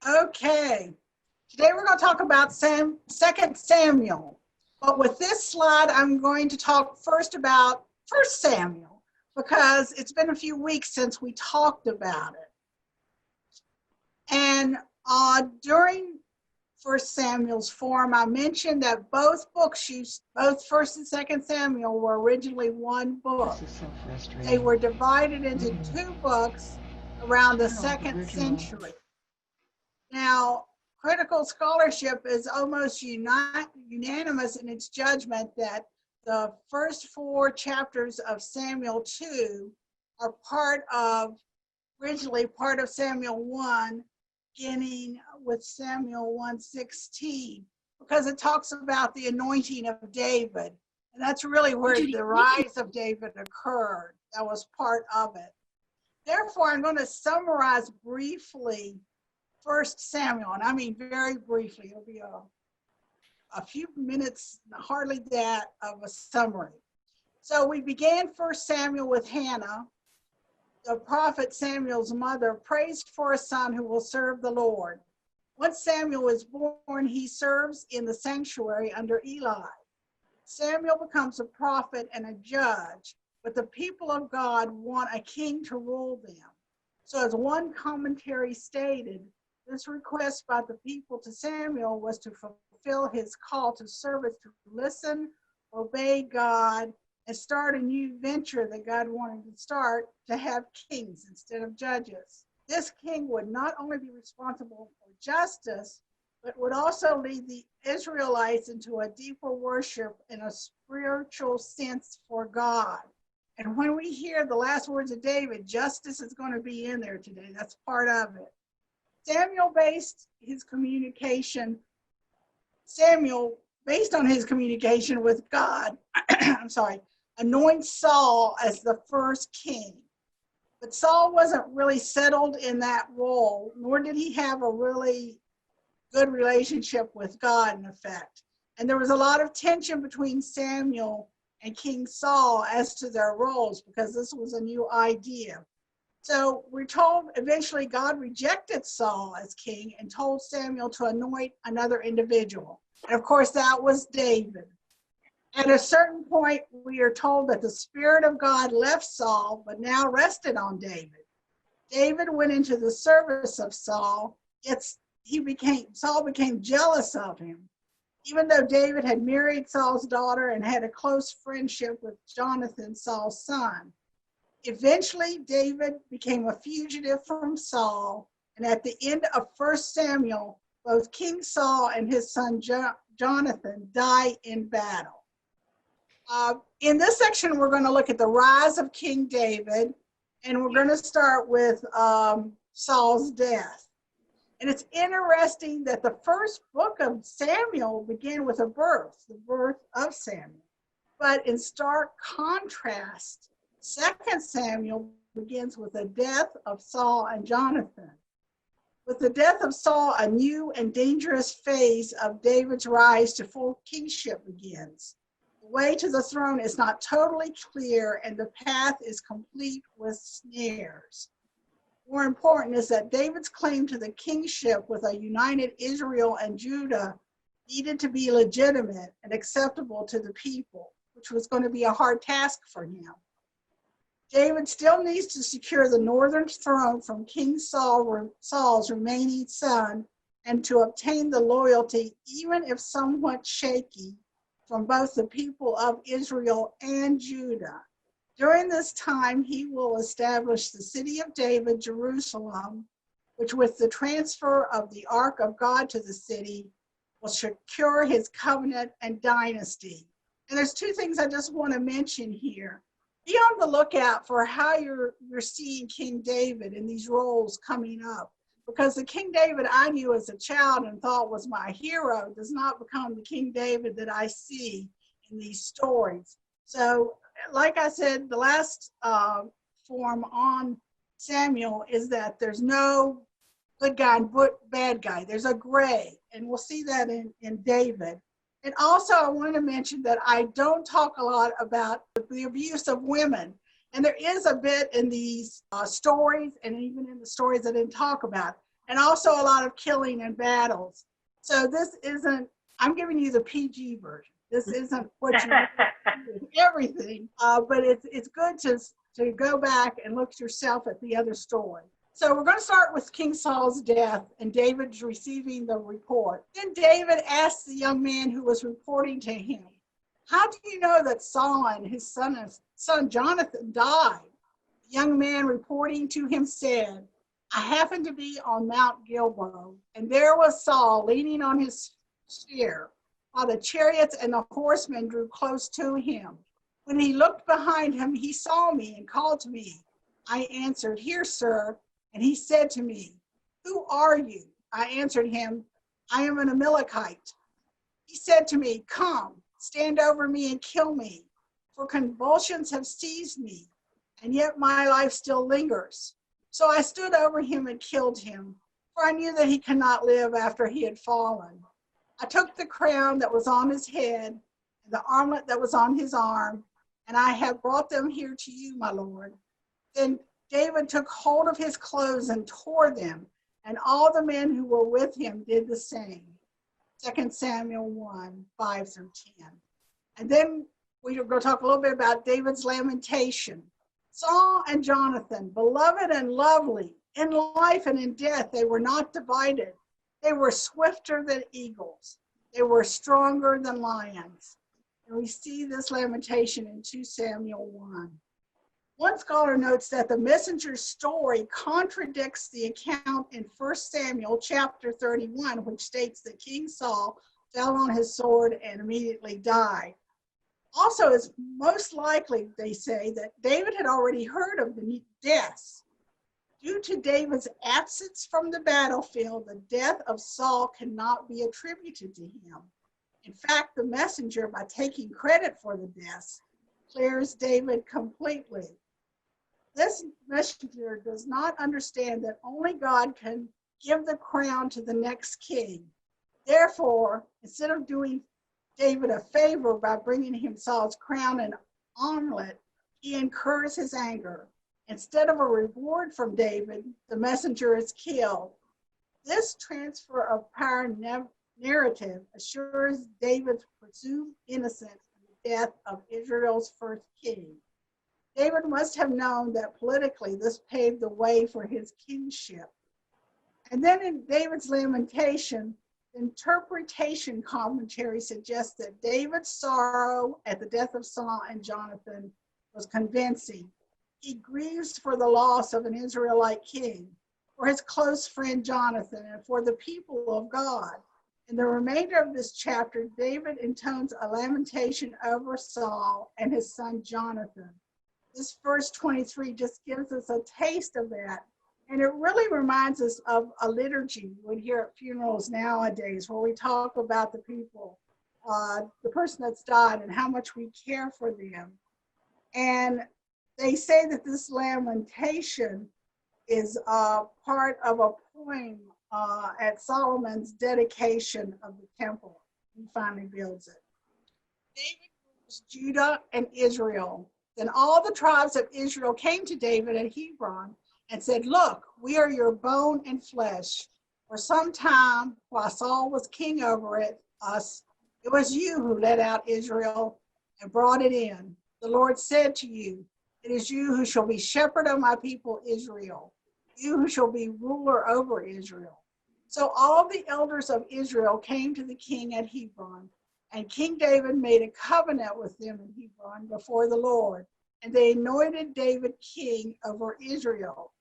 Okay, today we're going to talk about 2 Samuel. But with this slide, I'm going to talk first about 1 Samuel because it's been a few weeks since we talked about it. And during 1 Samuel's forum, I mentioned that both books, both 1 and 2 Samuel, were originally one book. This is so frustrating. They were divided into two books around the Still, the 2nd original. century. Now, critical scholarship is almost unanimous in its judgment that the first 4 chapters of Samuel 2 are originally part of Samuel 1, beginning with Samuel 1:16, because it talks about the anointing of David. And that's really where the rise of David occurred. That was part of it. Therefore, I'm going to summarize briefly 1 Samuel, and I mean very briefly. It'll be a few minutes, hardly that, of a summary. So we began 1 Samuel with Hannah. The prophet Samuel's mother prays for a son who will serve the Lord. Once Samuel is born, he serves in the sanctuary under Eli. Samuel becomes a prophet and a judge, but the people of God want a king to rule them. So as one commentary stated, this request by the people to Samuel was to fulfill his call to service, to listen, obey God, and start a new venture that God wanted to start, to have kings instead of judges. This king would not only be responsible for justice, but would also lead the Israelites into a deeper worship in a spiritual sense for God. And when we hear the last words of David, justice is going to be in there today. That's part of it. Samuel, based on his communication with God, anoints Saul as the first king. But Saul wasn't really settled in that role, nor did he have a really good relationship with God, in effect. And there was a lot of tension between Samuel and King Saul as to their roles, because this was a new idea. So we're told eventually God rejected Saul as king and told Samuel to anoint another individual. And of course, that was David. At a certain point, we are told that the Spirit of God left Saul, but now rested on David. David went into the service of Saul, yet Saul became jealous of him. Even though David had married Saul's daughter and had a close friendship with Jonathan, Saul's son. Eventually, David became a fugitive from Saul, and at the end of 1 Samuel, both King Saul and his son Jonathan die in battle. In this section, we're going to look at the rise of King David, and we're going to start with Saul's death. And it's interesting that the first book of Samuel began with the birth of Samuel. But in stark contrast, 2 Samuel begins with the death of Saul and Jonathan. With the death of Saul, a new and dangerous phase of David's rise to full kingship begins. The way to the throne is not totally clear, and the path is complete with snares. More important is that David's claim to the kingship with a united Israel and Judah needed to be legitimate and acceptable to the people, which was going to be a hard task for him. David still needs to secure the northern throne from King Saul's remaining son, and to obtain the loyalty, even if somewhat shaky, from both the people of Israel and Judah. During this time, he will establish the city of David, Jerusalem, which with the transfer of the Ark of God to the city will secure his covenant and dynasty. And there's two things I just want to mention here. Be on the lookout for how you're seeing King David in these roles coming up, because the King David I knew as a child and thought was my hero does not become the King David that I see in these stories. So, like I said, the last form on Samuel is that there's no good guy and bad guy. There's a gray, and we'll see that in David. And also, I want to mention that I don't talk a lot about the abuse of women. And there is a bit in these stories, and even in the stories I didn't talk about. and also a lot of killing and battles. So this isn't, I'm giving you the PG version. This isn't what you everything, but it's good to go back and look yourself at the other story. So we're going to start with King Saul's death and David's receiving the report. Then David asked the young man who was reporting to him, "How do you know that Saul and his son Jonathan died?" The young man reporting to him said, "I happened to be on Mount Gilboa, and there was Saul leaning on his spear, while the chariots and the horsemen drew close to him. When he looked behind him, he saw me and called to me. I answered, 'Here, sir.' And he said to me, 'Who are you?' I answered him, 'I am an Amalekite.' He said to me, 'Come, stand over me and kill me, for convulsions have seized me, and yet my life still lingers.' So I stood over him and killed him, for I knew that he could not live after he had fallen. I took the crown that was on his head and the armlet that was on his arm, and I have brought them here to you, my lord." Then David took hold of his clothes and tore them, and all the men who were with him did the same. 2 Samuel 1, 5 through 10. And then we're going to talk a little bit about David's lamentation. Saul and Jonathan, beloved and lovely, in life and in death, they were not divided. They were swifter than eagles. They were stronger than lions. And we see this lamentation in 2 Samuel 1. One scholar notes that the messenger's story contradicts the account in 1 Samuel chapter 31, which states that King Saul fell on his sword and immediately died. Also, it's most likely, they say, that David had already heard of the deaths. Due to David's absence from the battlefield, the death of Saul cannot be attributed to him. In fact, the messenger, by taking credit for the deaths, clears David completely. This messenger does not understand that only God can give the crown to the next king. Therefore, instead of doing David a favor by bringing him Saul's crown and armlet, he incurs his anger. Instead of a reward from David, the messenger is killed. This transfer of power narrative assures David's presumed innocence in the death of Israel's first king. David must have known that politically this paved the way for his kingship. And then in David's lamentation, the interpretation commentary suggests that David's sorrow at the death of Saul and Jonathan was convincing. He grieves for the loss of an Israelite king, for his close friend Jonathan, and for the people of God. In the remainder of this chapter, David intones a lamentation over Saul and his son Jonathan. This verse 23 just gives us a taste of that. And it really reminds us of a liturgy we hear at funerals nowadays, where we talk about the people, the person that's died, and how much we care for them. And they say that this lamentation is part of a poem at Solomon's dedication of the temple. He finally builds it. David rules Judah and Israel. Then all the tribes of Israel came to David at Hebron and said, "Look, we are your bone and flesh. For some time, while Saul was king over us, it was you who led out Israel and brought it in. The Lord said to you, 'It is you who shall be shepherd of my people Israel, you who shall be ruler over Israel.' So all the elders of Israel came to the king at Hebron, and King David made a covenant with them in Hebron before the Lord, and they anointed David king over Israel.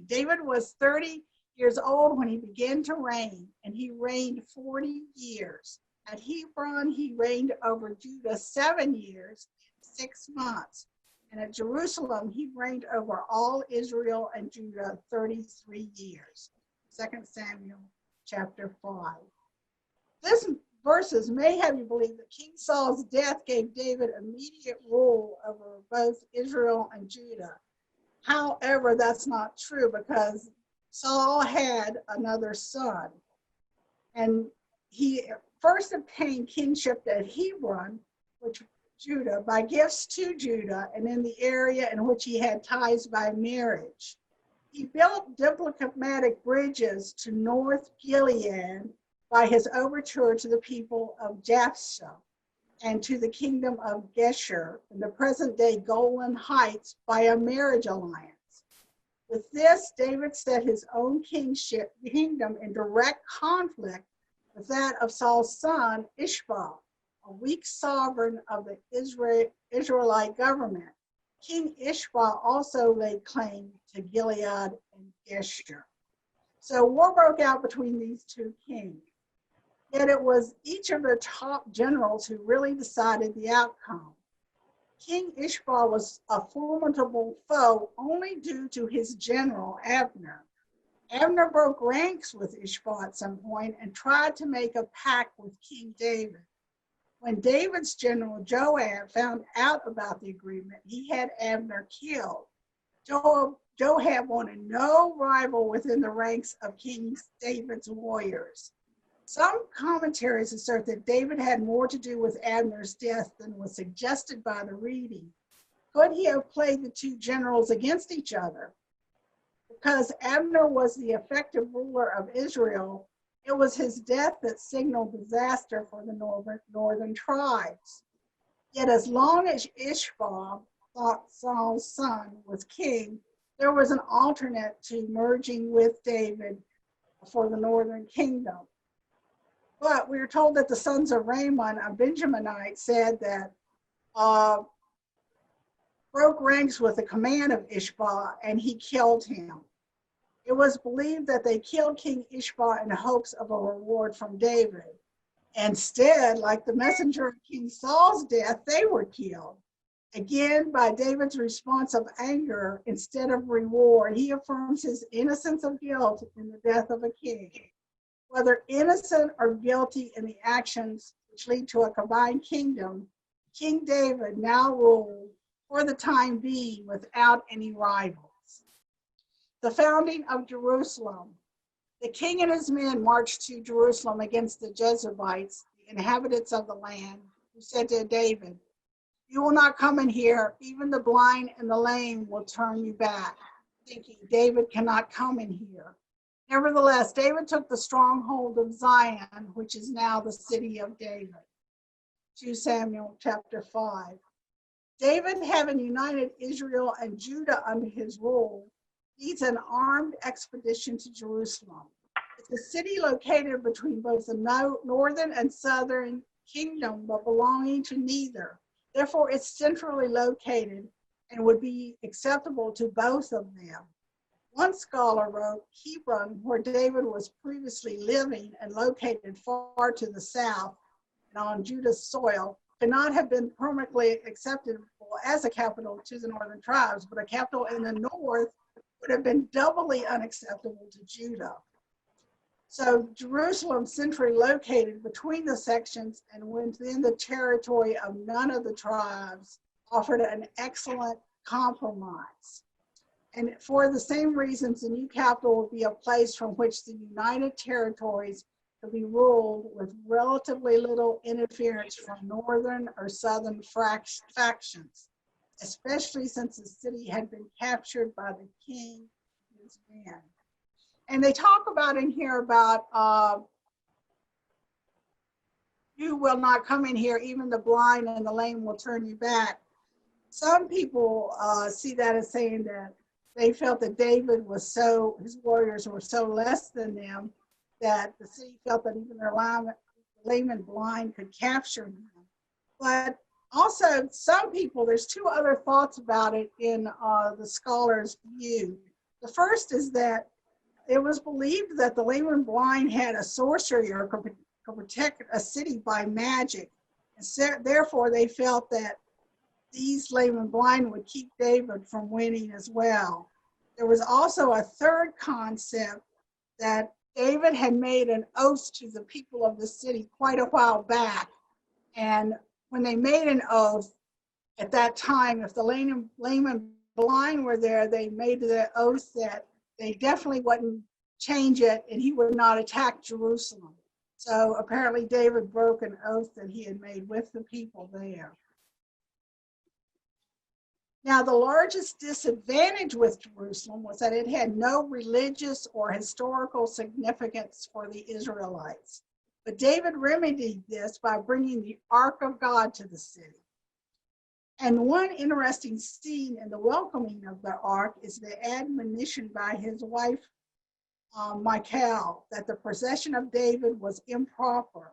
David was 30 years old when he began to reign, and he reigned 40 years. At Hebron, he reigned over Judah 7 years and 6 months. And at Jerusalem, he reigned over all Israel and Judah 33 years. 2 Samuel chapter 5. This verses may have you believe that King Saul's death gave David immediate rule over both Israel and Judah. However, that's not true, because Saul had another son. And he first obtained kingship at Hebron, which Judah, by gifts to Judah and in the area in which he had ties by marriage. He built diplomatic bridges to North Gilead by his overture to the people of Japheth and to the kingdom of Geshur in the present-day Golan Heights by a marriage alliance. With this, David set his own kingdom in direct conflict with that of Saul's son, Ishbal, a weak sovereign of the Israelite government. King Ishbal also laid claim to Gilead and Geshur. So war broke out between these two kings. Yet it was each of their top generals who really decided the outcome. King Ishbal was a formidable foe only due to his general, Abner. Abner broke ranks with Ishbal at some point and tried to make a pact with King David. When David's general Joab found out about the agreement, he had Abner killed. Joab wanted no rival within the ranks of King David's warriors. Some commentaries assert that David had more to do with Abner's death than was suggested by the reading. Could he have played the two generals against each other? Because Abner was the effective ruler of Israel, it was his death that signaled disaster for the northern tribes. Yet as long as Ishbal, Saul's son, was king, there was an alternate to merging with David for the northern kingdom. But we are told that the sons of Raymond, a Benjaminite, said that broke ranks with the command of Ishbal, and he killed him. It was believed that they killed King Ishbal in hopes of a reward from David. Instead, like the messenger of King Saul's death, they were killed. Again, by David's response of anger instead of reward, he affirms his innocence of guilt in the death of a king. Whether innocent or guilty in the actions which lead to a combined kingdom, King David now ruled for the time being without any rivals. The founding of Jerusalem. The king and his men marched to Jerusalem against the Jebusites, the inhabitants of the land, who said to David, "You will not come in here, even the blind and the lame will turn you back," thinking David cannot come in here. Nevertheless, David took the stronghold of Zion, which is now the city of David. 2 Samuel chapter 5. David, having united Israel and Judah under his rule, leads an armed expedition to Jerusalem. It's a city located between both the northern and southern kingdom, but belonging to neither. Therefore, it's centrally located and would be acceptable to both of them. One scholar wrote, Hebron, where David was previously living and located far to the south and on Judah's soil, could not have been permanently acceptable as a capital to the northern tribes, but a capital in the north would have been doubly unacceptable to Judah. So Jerusalem, centrally located between the sections and within the territory of none of the tribes, offered an excellent compromise. And for the same reasons, the new capital will be a place from which the United Territories could be ruled with relatively little interference from northern or southern factions, especially since the city had been captured by the king and his men. And they talk about in here about you will not come in here, even the blind and the lame will turn you back. Some people see that as saying that they felt that David was his warriors were so less than them that the city felt that even their lame and blind could capture him. But also, some people, there's two other thoughts about it in the scholar's view. The first is that it was believed that the lame and blind had a sorcery or could protect a city by magic. And so, therefore, they felt that these lame and blind would keep David from winning as well. There was also a third concept that David had made an oath to the people of the city quite a while back. And when they made an oath at that time, if the lame and blind were there, they made the oath that they definitely wouldn't change it and he would not attack Jerusalem. So apparently David broke an oath that he had made with the people there. Now, the largest disadvantage with Jerusalem was that it had no religious or historical significance for the Israelites. But David remedied this by bringing the Ark of God to the city. And one interesting scene in the welcoming of the Ark is the admonition by his wife, Michal, that the possession of David was improper.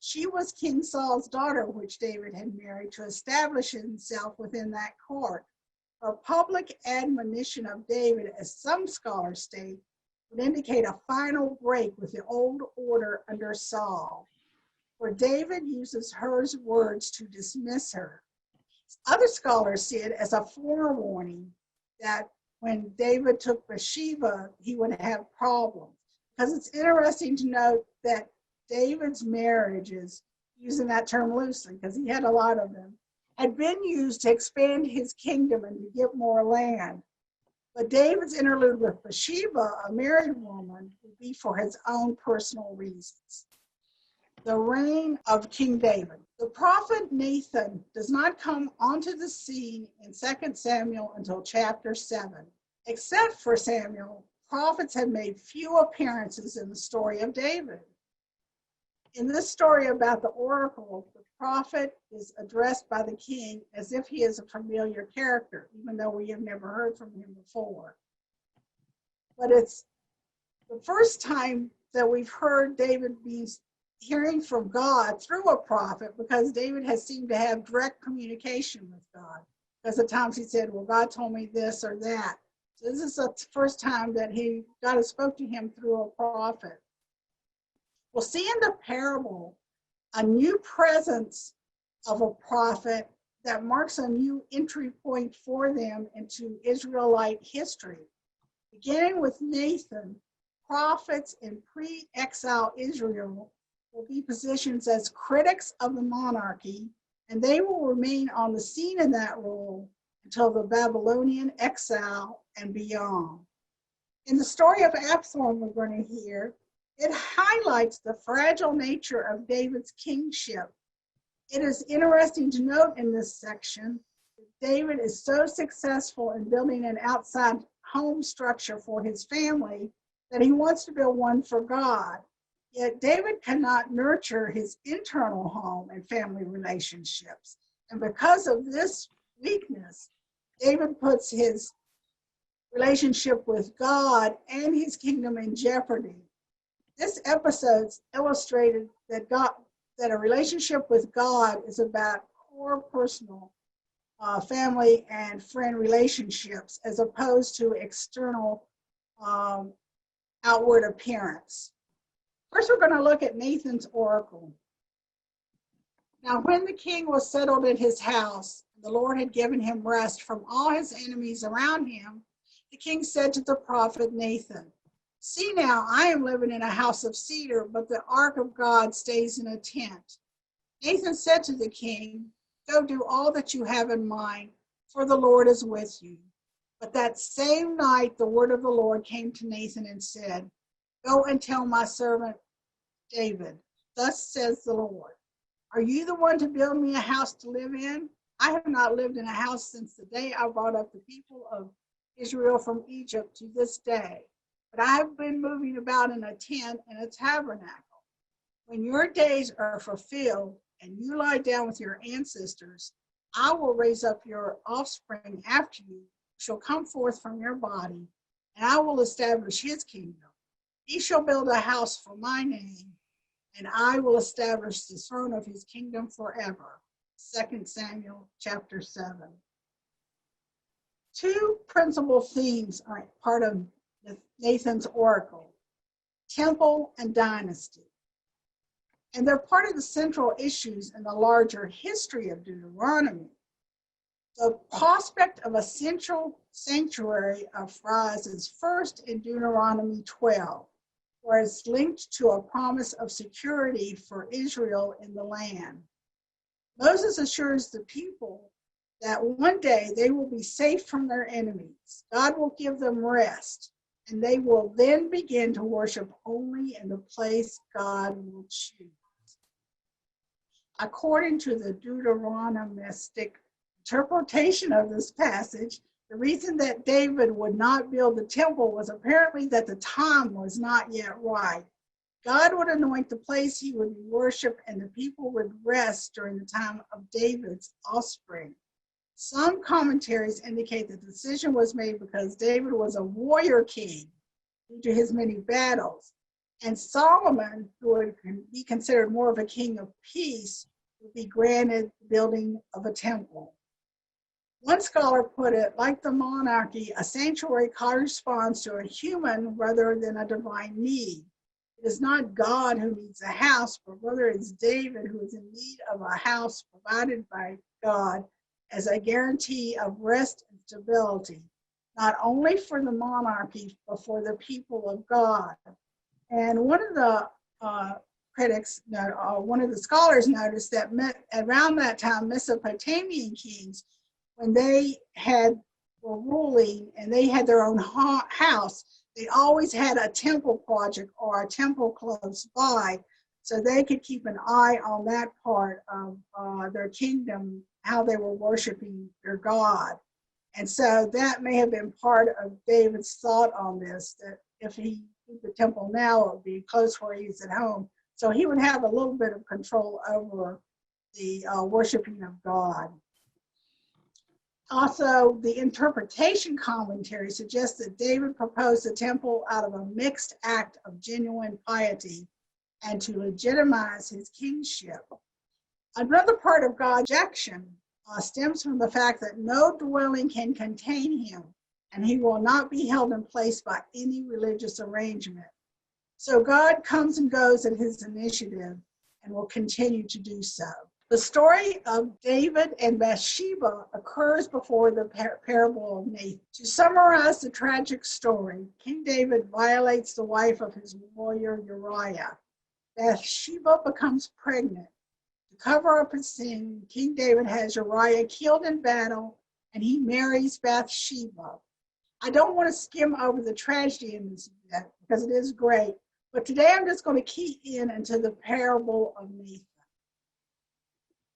She was King Saul's daughter, which David had married to establish himself within that court. Her public admonition of David, as some scholars state, would indicate a final break with the old order under Saul, where David uses her words to dismiss her. Other scholars see it as a forewarning that when David took Bathsheba, he would have problems. Because it's interesting to note that David's marriages, using that term loosely, because he had a lot of them, had been used to expand his kingdom and to get more land. But David's interlude with Bathsheba, a married woman, would be for his own personal reasons. The reign of King David. The prophet Nathan does not come onto the scene in 2 Samuel until chapter 7. Except for Samuel, prophets had made few appearances in the story of David. In this story about the oracle, the prophet is addressed by the king as if he is a familiar character, even though we have never heard from him before. But it's the first time that we've heard David hearing from God through a prophet, because David has seemed to have direct communication with God. Because at times he said, well, God told me this or that. So this is the first time that God has spoke to him through a prophet. We'll see in the parable a new presence of a prophet that marks a new entry point for them into Israelite history. Beginning with Nathan, prophets in pre-exile Israel will be positioned as critics of the monarchy, and they will remain on the scene in that role until the Babylonian exile and beyond. In the story of Absalom we're going to hear, it highlights the fragile nature of David's kingship. It is interesting to note in this section that David is so successful in building an outside home structure for his family that he wants to build one for God. Yet David cannot nurture his internal home and family relationships. And because of this weakness, David puts his relationship with God and his kingdom in jeopardy. This episode illustrated that a relationship with God is about core personal family and friend relationships as opposed to external outward appearance. First, we're going to look at Nathan's oracle. Now, when the king was settled in his house, the Lord had given him rest from all his enemies around him, the king said to the prophet Nathan, "See now, I am living in a house of cedar, but the ark of God stays in a tent." Nathan said to the king, "Go do all that you have in mind, for the Lord is with you." But that same night, the word of the Lord came to Nathan and said, "Go and tell my servant David, thus says the Lord, are you the one to build me a house to live in? I have not lived in a house since the day I brought up the people of Israel from Egypt to this day, but I have been moving about in a tent and a tabernacle. When your days are fulfilled and you lie down with your ancestors, I will raise up your offspring after you, shall come forth from your body, and I will establish his kingdom. He shall build a house for my name, and I will establish the throne of his kingdom forever." 2 Samuel chapter 7. Two principal themes are part of Nathan's oracle: temple and dynasty. And they're part of the central issues in the larger history of Deuteronomy. The prospect of a central sanctuary arises first in Deuteronomy 12, where it's linked to a promise of security for Israel in the land. Moses assures the people that one day they will be safe from their enemies. God will give them rest, and they will then begin to worship only in the place God will choose. According to the Deuteronomistic interpretation of this passage, the reason that David would not build the temple was apparently that the time was not yet right. God would anoint the place he would worship, and the people would rest during the time of David's offspring. Some commentaries indicate the decision was made because David was a warrior king due to his many battles, and Solomon, who would be considered more of a king of peace, would be granted the building of a temple. One scholar put it, like the monarchy, a sanctuary corresponds to a human rather than a divine need. It is not God who needs a house, but rather it's David who is in need of a house provided by God as a guarantee of rest and stability, not only for the monarchy, but for the people of God. And one of the one of the scholars noticed that around that time, Mesopotamian kings, when they were ruling and they had their own house, they always had a temple project or a temple close by, so they could keep an eye on that part of their kingdom, how they were worshiping their God. And so that may have been part of David's thought on this, that if he did the temple now, it would be close where he's at home. So he would have a little bit of control over the worshiping of God. Also, the interpretation commentary suggests that David proposed the temple out of a mixed act of genuine piety and to legitimize his kingship. Another part of God's action stems from the fact that no dwelling can contain him, and he will not be held in place by any religious arrangement. So God comes and goes at his initiative and will continue to do so. The story of David and Bathsheba occurs before the parable of Nathan. To summarize the tragic story, King David violates the wife of his warrior Uriah. Bathsheba becomes pregnant. To cover up his sin, King David has Uriah killed in battle, and he marries Bathsheba. I don't want to skim over the tragedy in this event because it is great, but today I'm just going to key in into the parable of Nathan.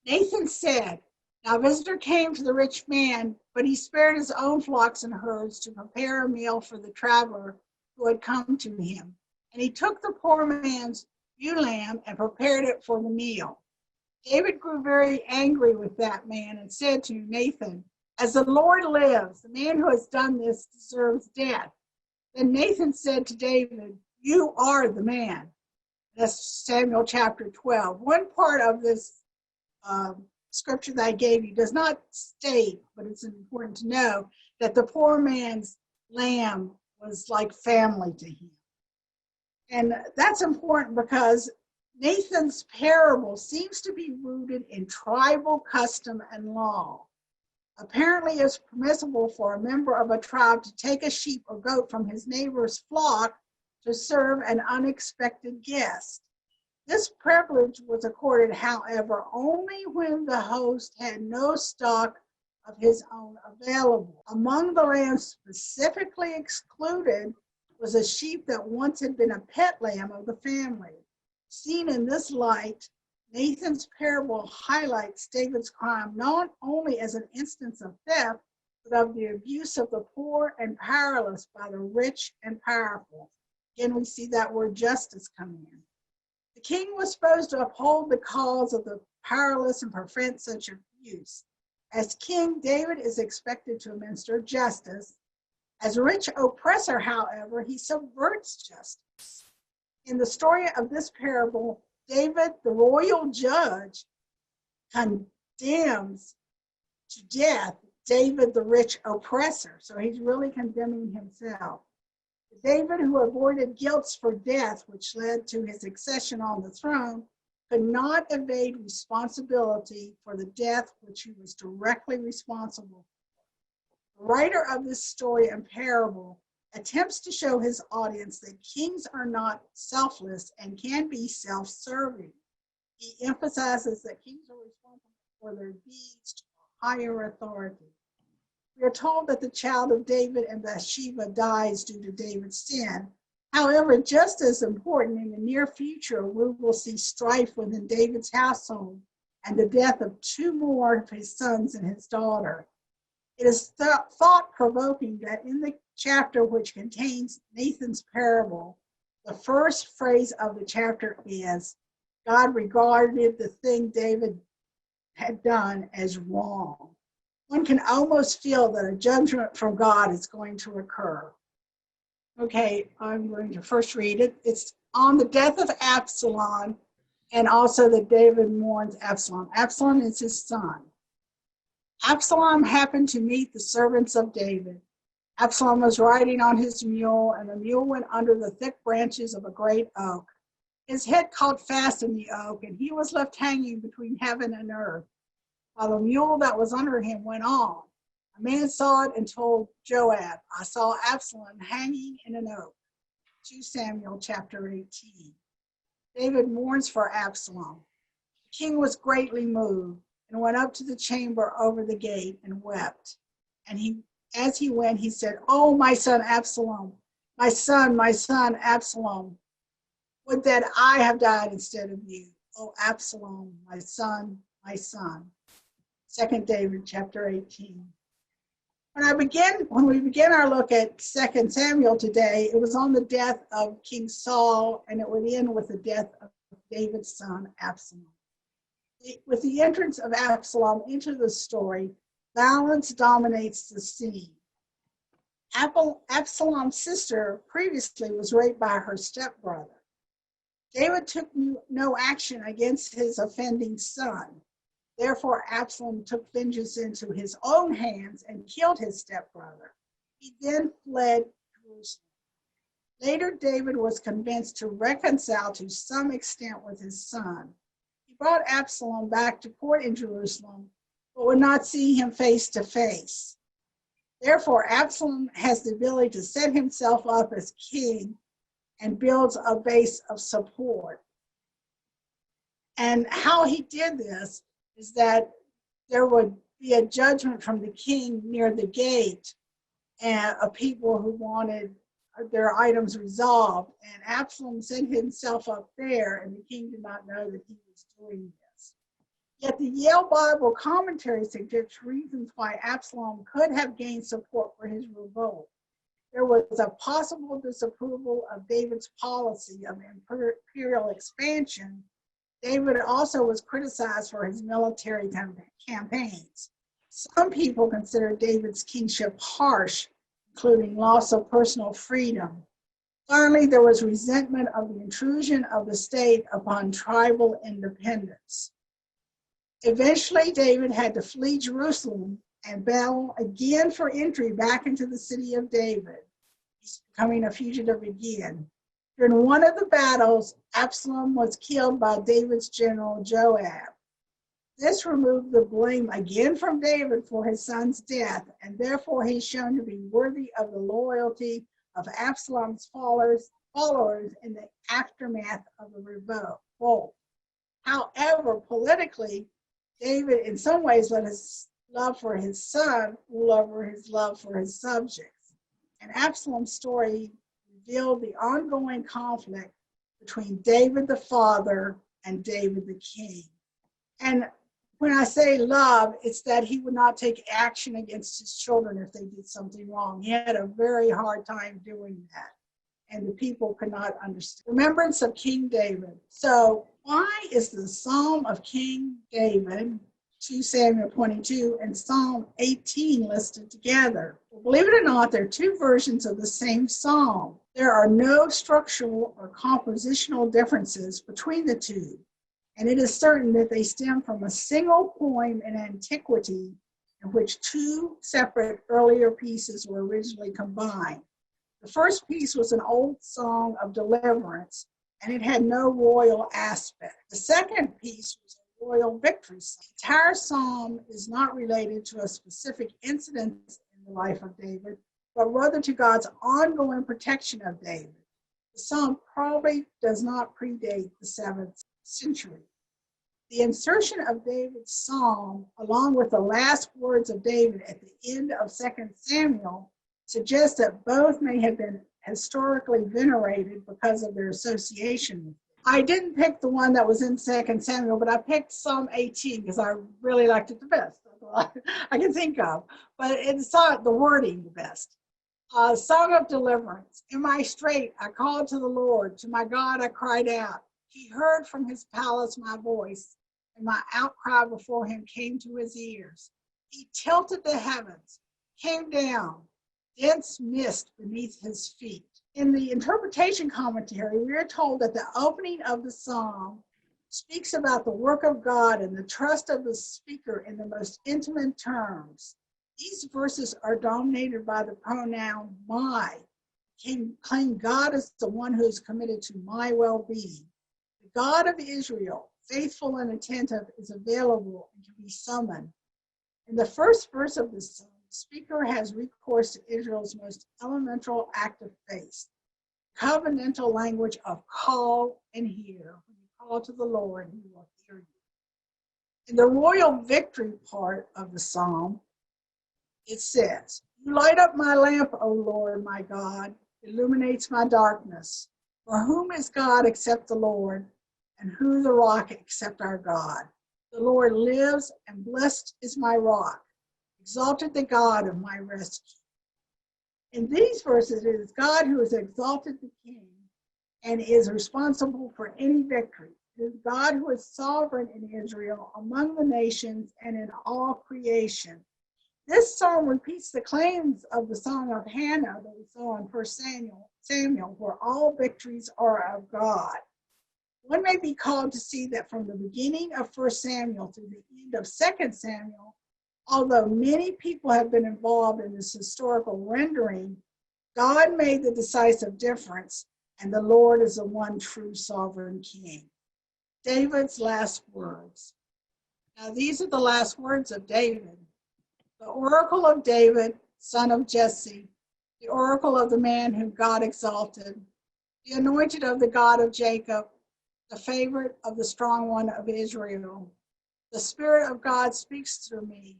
Nathan said, "Now a visitor came to the rich man, but he spared his own flocks and herds to prepare a meal for the traveler who had come to him. And he took the poor man's ewe lamb and prepared it for the meal." David grew very angry with that man and said to Nathan, "As the Lord lives, the man who has done this deserves death." Then Nathan said to David, "You are the man." That's Samuel chapter 12. One part of this scripture that I gave you does not state, but it's important to know, that the poor man's lamb was like family to him. And that's important because Nathan's parable seems to be rooted in tribal custom and law. Apparently, it's permissible for a member of a tribe to take a sheep or goat from his neighbor's flock to serve an unexpected guest. This privilege was accorded, however, only when the host had no stock of his own available. Among the lambs specifically excluded was a sheep that once had been a pet lamb of the family. Seen in this light, Nathan's parable highlights David's crime not only as an instance of theft, but of the abuse of the poor and powerless by the rich and powerful. Again, we see that word justice come in. The king was supposed to uphold the cause of the powerless and prevent such abuse. As king, David is expected to administer justice. As a rich oppressor, however, he subverts justice. In the story of this parable, David, the royal judge, condemns to death David, the rich oppressor. So he's really condemning himself. David, who avoided guilt for death, which led to his accession on the throne, could not evade responsibility for the death which he was directly responsible for. The writer of this story and parable attempts to show his audience that kings are not selfless and can be self-serving. He emphasizes that kings are responsible for their deeds to a higher authority. We are told that the child of David and Bathsheba dies due to David's sin. However, just as important, in the near future, we will see strife within David's household and the death of 2 more of his sons and his daughter. It is thought-provoking that in the chapter which contains Nathan's parable, the first phrase of the chapter is, God regarded the thing David had done as wrong. One can almost feel that a judgment from God is going to occur. Okay, I'm going to first read it. It's on the death of Absalom, and also that David mourns Absalom. Absalom is his son. Absalom happened to meet the servants of David. Absalom was riding on his mule, and the mule went under the thick branches of a great oak. His head caught fast in the oak, and he was left hanging between heaven and earth, while the mule that was under him went on. A man saw it and told Joab, I saw Absalom hanging in an oak. 2 Samuel chapter 18. David mourns for Absalom. The king was greatly moved and went up to the chamber over the gate and wept. And as he went, he said, Oh, my son Absalom, my son, Absalom, would that I have died instead of you. Oh, Absalom, my son, my son. 2 David chapter 18. When we begin our look at 2 Samuel today, it was on the death of King Saul, and it would end with the death of David's son, Absalom. With the entrance of Absalom into the story, violence dominates the scene. Absalom's sister previously was raped by her stepbrother. David took no action against his offending son. Therefore, Absalom took vengeance into his own hands and killed his stepbrother. He then fled Jerusalem. Later, David was convinced to reconcile to some extent with his son. He brought Absalom back to court in Jerusalem, but would not see him face to face. Therefore, Absalom has the ability to set himself up as king and builds a base of support. And how he did this is that there would be a judgment from the king near the gate and of people who wanted their items resolved. And Absalom sent himself up there, and the king did not know that he was doing this. Yet the Yale Bible commentary suggests reasons why Absalom could have gained support for his revolt. There was a possible disapproval of David's policy of imperial expansion. David also was criticized for his military campaigns. Some people consider David's kingship harsh, including loss of personal freedom. Finally, there was resentment of the intrusion of the state upon tribal independence. Eventually, David had to flee Jerusalem and battle again for entry back into the city of David. He's becoming a fugitive again. During one of the battles, Absalom was killed by David's general Joab. This removed the blame again from David for his son's death, and therefore he's shown to be worthy of the loyalty of Absalom's followers in the aftermath of the revolt. However, politically, David in some ways let his love for his son rule over his love for his subjects. And Absalom's story revealed the ongoing conflict between David the father and David the king. And when I say love, it's that he would not take action against his children if they did something wrong. He had a very hard time doing that, and the people could not understand. Remembrance of King David. So why is the Psalm of King David, 2 Samuel 22, and Psalm 18 listed together? Well, believe it or not, there are 2 versions of the same psalm. There are no structural or compositional differences between the 2, and it is certain that they stem from a single poem in antiquity in which 2 separate earlier pieces were originally combined. The first piece was an old song of deliverance, and it had no royal aspect. The second piece was a royal victory song. The entire psalm is not related to a specific incident in the life of David, but rather to God's ongoing protection of David. The psalm probably does not predate the 7th century. The insertion of David's psalm, along with the last words of David at the end of 2 Samuel, suggests that both may have been historically venerated because of their association with it. I didn't pick the one that was in 2 Samuel, but I picked Psalm 18 because I really liked it the best. That's all I can think of. But it's the wording the best. Song of deliverance. In my strait, I called to the Lord. To my God, I cried out. He heard from his palace my voice, and my outcry before him came to his ears. He tilted the heavens, came down, dense mist beneath his feet. In the interpretation commentary, we are told that the opening of the psalm speaks about the work of God and the trust of the speaker in the most intimate terms. These verses are dominated by the pronoun my, claim God as the one who is committed to my well-being. The God of Israel, faithful and attentive, is available and can be summoned. In the first verse of this psalm, the speaker has recourse to Israel's most elemental act of faith, covenantal language of call and hear. When you call to the Lord, he will hear you. In the royal victory part of the psalm, it says, you light up my lamp, O Lord, my God, illuminates my darkness. For whom is God except the Lord, and who the rock except our God? The Lord lives, and blessed is my rock. Exalted the God of my rescue. In these verses, it is God who has exalted the king and is responsible for any victory. It is God who is sovereign in Israel, among the nations, and in all creation. This psalm repeats the claims of the Song of Hannah that we saw in 1 Samuel, where all victories are of God. One may be called to see that from the beginning of 1 Samuel to the end of 2 Samuel, although many people have been involved in this historical rendering, God made the decisive difference, and the Lord is the one true sovereign king. David's last words. Now, these are the last words of David. The oracle of David, son of Jesse, the oracle of the man whom God exalted, the anointed of the God of Jacob, the favorite of the strong one of Israel. The Spirit of God speaks through me.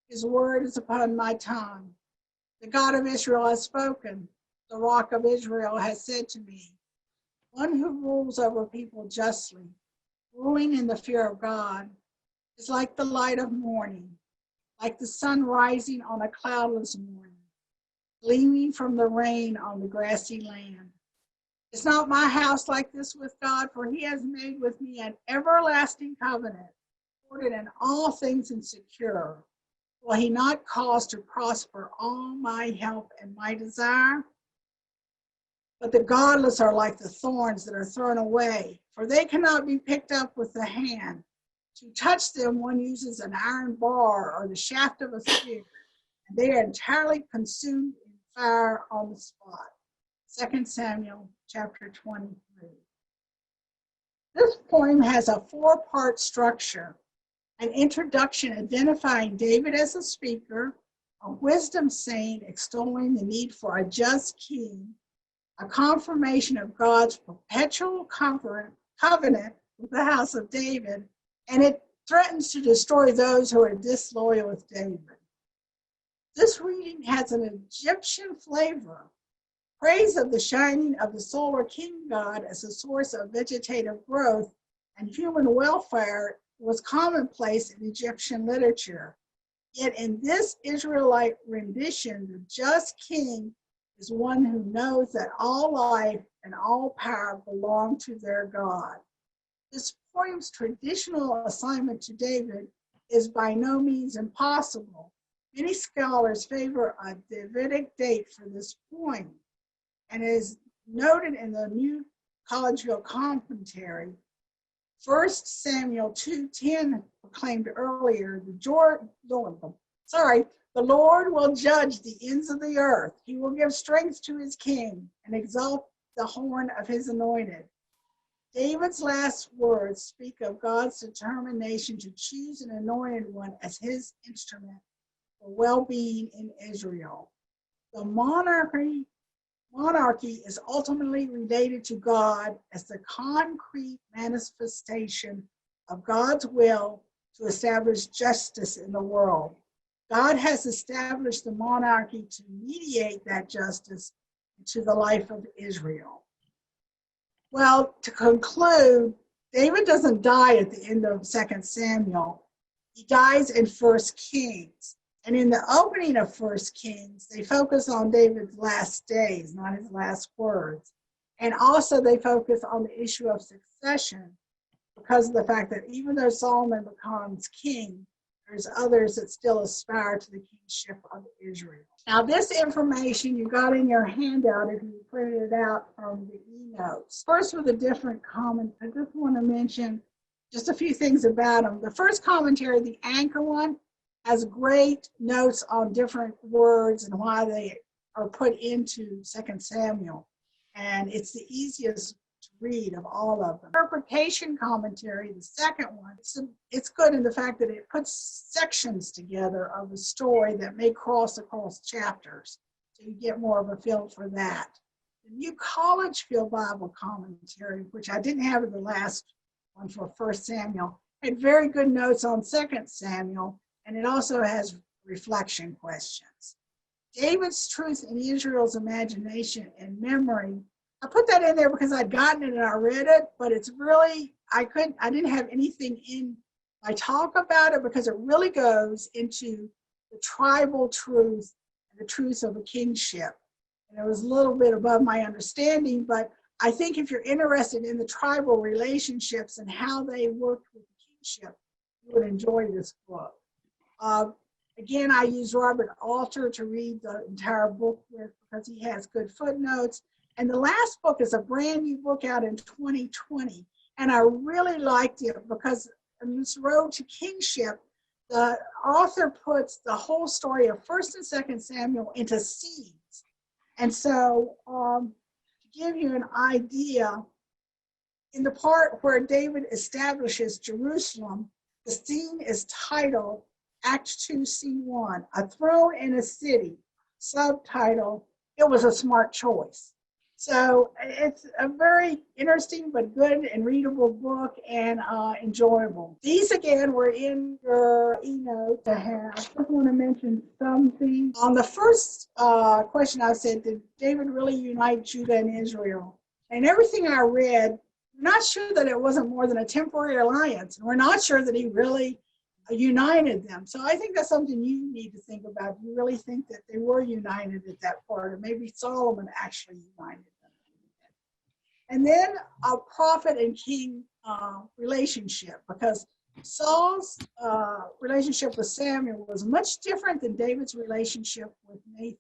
His word is upon my tongue. The God of Israel has spoken. The rock of Israel has said to me, one who rules over people justly, ruling in the fear of God, is like the light of morning, like the sun rising on a cloudless morning, gleaming from the rain on the grassy land. Is not my house like this with God? For he has made with me an everlasting covenant, ordered in all things and secure. Will he not cause to prosper all my help and my desire? But the godless are like the thorns that are thrown away, for they cannot be picked up with the hand. To touch them, one uses an iron bar or the shaft of a spear, and they are entirely consumed in fire on the spot. 2 Samuel chapter 23. This poem has a four-part structure: an introduction identifying David as a speaker, a wisdom saint extolling the need for a just king, a confirmation of God's perpetual covenant with the house of David, and it threatens to destroy those who are disloyal with David. This reading has an Egyptian flavor. Praise of the shining of the solar king god as a source of vegetative growth and human welfare was commonplace in Egyptian literature. Yet in this Israelite rendition, the just king is one who knows that all life and all power belong to their God. This poem's traditional assignment to David is by no means impossible. Many scholars favor a Davidic date for this poem, and is noted in the New Collegial Commentary. 1 Samuel 2:10 proclaimed earlier, the Lord will judge the ends of the earth. He will give strength to his king and exalt the horn of his anointed. David's last words speak of God's determination to choose an anointed one as his instrument for well-being in Israel. The monarchy is ultimately related to God as the concrete manifestation of God's will to establish justice in the world. God has established the monarchy to mediate that justice into the life of Israel. Well, to conclude, David doesn't die at the end of 2 Samuel. He dies in 1 Kings. And in the opening of 1 Kings, they focus on David's last days, not his last words. And also they focus on the issue of succession because of the fact that even though Solomon becomes king, there's others that still aspire to the kingship of Israel. Now, this information you got in your handout if you printed it out from the e-notes. First, with a different comment, I just want to mention just a few things about them. The first commentary, the anchor one, has great notes on different words and why they are put into 2 Samuel. And it's the easiest to read of all of them. Interpretation commentary, the second one, it's good in the fact that it puts sections together of the story that may cross across chapters. So you get more of a feel for that. The New College Field Bible commentary, which I didn't have in the last one for 1 Samuel, had very good notes on 2 Samuel, and it also has reflection questions. David's truth in Israel's imagination and memory. I put that in there because I'd gotten it and I read it, but it's really, I didn't have anything in my talk about it because it really goes into the tribal truth and the truth of a kingship. And it was a little bit above my understanding, but I think if you're interested in the tribal relationships and how they worked with the kingship, you would enjoy this book. Again, I use Robert Alter to read the entire book with because he has good footnotes. And the last book is a brand new book out in 2020. And I really liked it because in this road to kingship, the author puts the whole story of 1 and 2 Samuel into scenes. And so to give you an idea, in the part where David establishes Jerusalem, the scene is titled Act 2, Scene 1, A Throne in a City, subtitle, It Was a Smart Choice. So it's a very interesting but good and readable book and enjoyable. These again were in your e-note to have. I just want to mention something. On the first question I said, did David really unite Judah and Israel? And everything I read, we're not sure that it wasn't more than a temporary alliance. And we're not sure that he really united them. So I think that's something you need to think about. Do you really think that they were united at that part, or maybe Solomon actually united them? And then a prophet and king relationship, because Saul's relationship with Samuel was much different than David's relationship with Nathan.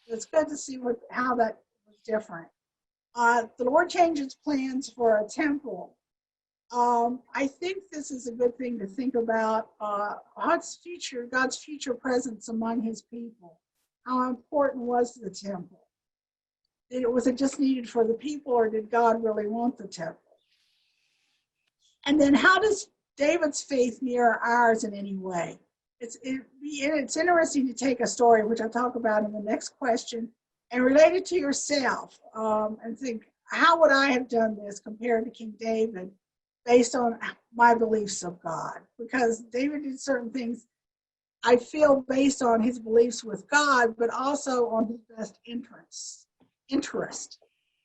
So it's good to see how that was different. The Lord changes plans for a temple. I think this is a good thing to think about. God's future presence among his people. How important was the temple? Was it just needed for the people, or did God really want the temple? And then how does David's faith mirror ours in any way? It's interesting to take a story, which I'll talk about in the next question, and relate it to yourself and think, how would I have done this compared to King David based on my beliefs of God? Because David did certain things, I feel, based on his beliefs with God, but also on his best interest.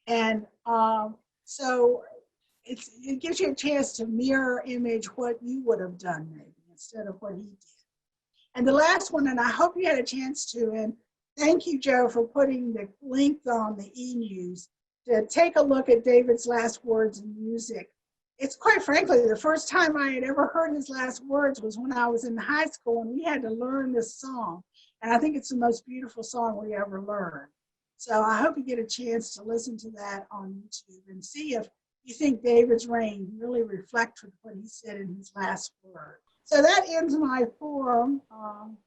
And so it gives you a chance to mirror image what you would have done maybe instead of what he did. And the last one, and I hope you had a chance to, and thank you, Joe, for putting the link on the e-news to take a look at David's last words in music. It's quite frankly, the first time I had ever heard his last words was when I was in high school and we had to learn this song. And I think it's the most beautiful song we ever learned. So I hope you get a chance to listen to that on YouTube and see if you think David's reign really reflects what he said in his last word. So that ends my forum.